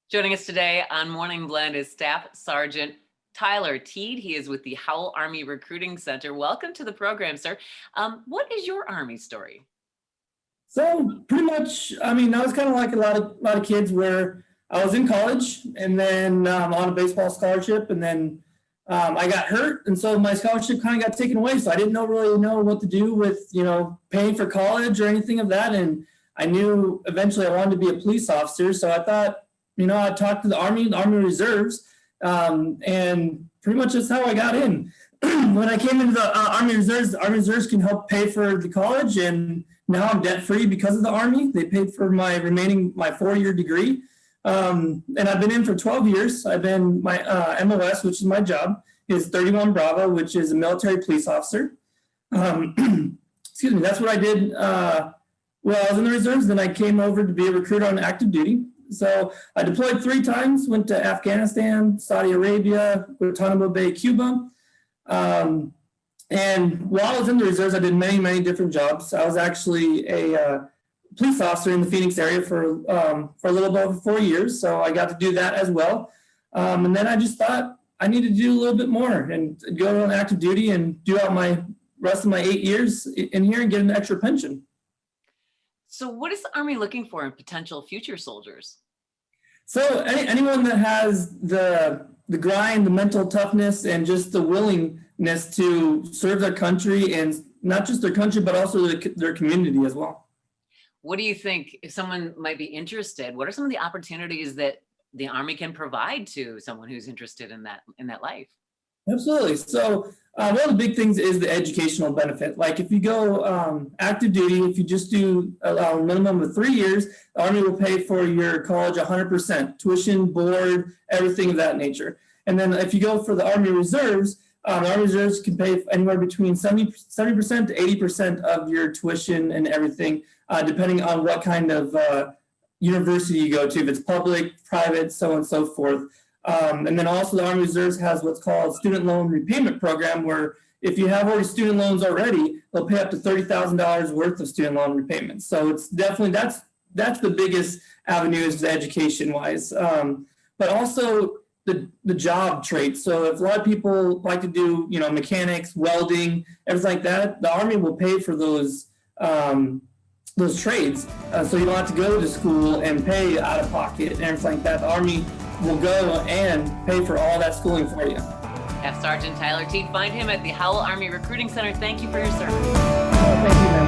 Joining us today on Morning Blend is Staff Sergeant Tyler Teed. He is with the Howell Army Recruiting Center. Welcome to the program, sir. What is your Army story? So pretty much, I was kind of like a lot of kids where I was in college and then on a baseball scholarship, and then I got hurt, and so my scholarship kind of got taken away. So I didn't really know what to do with paying for college or anything of that. And I knew eventually I wanted to be a police officer. So I thought, I talked to the Army Reserves, and pretty much that's how I got in. When I came into the Army Reserves can help pay for the college, and now I'm debt free because of the Army. They paid for my 4-year degree, and I've been in for 12 years. I've been my MOS, which is my job, is 31 Bravo, which is a military police officer. Excuse me. That's what I did while I was in the reserves. Then I came over to be a recruiter on active duty. So I deployed 3 times, went to Afghanistan, Saudi Arabia, Guantanamo Bay, Cuba. And while I was in the reserves, I did many different jobs. I was actually a police officer in the Phoenix area for a little bit over 4 years. So I got to do that as well. And then I just thought I needed to do a little bit more and go on active duty and do out my rest of my 8 years in here and get an extra pension. So what is the Army looking for in potential future soldiers? So anyone that has the grind, the mental toughness, and just the willingness to serve their country, and not just their country, but also their community as well. What do you think, if someone might be interested, what are some of the opportunities that the Army can provide to someone who's interested in that life? Absolutely. So one of the big things is the educational benefit. Like if you go active duty, if you just do a minimum of 3 years, the Army will pay for your college 100%, tuition, board, everything of that nature. And then if you go for the Army Reserves, the Army Reserves can pay anywhere between 70% to 80% of your tuition and everything, depending on what kind of university you go to, if it's public, private, so on and so forth. And then also the Army Reserves has what's called student loan repayment program, where if you have already student loans already, they'll pay up to $30,000 worth of student loan repayments. So it's definitely, that's the biggest avenue is education wise. But also the job traits. So if a lot of people like to do, mechanics, welding, everything like that, the Army will pay for those trades. So you don't have to go to school and pay out of pocket and everything like that. The Army will go and pay for all that schooling for you. Staff Sergeant Tyler Teed, find him at the Howell Army Recruiting Center. Thank you for your service. Thank you, ma'am.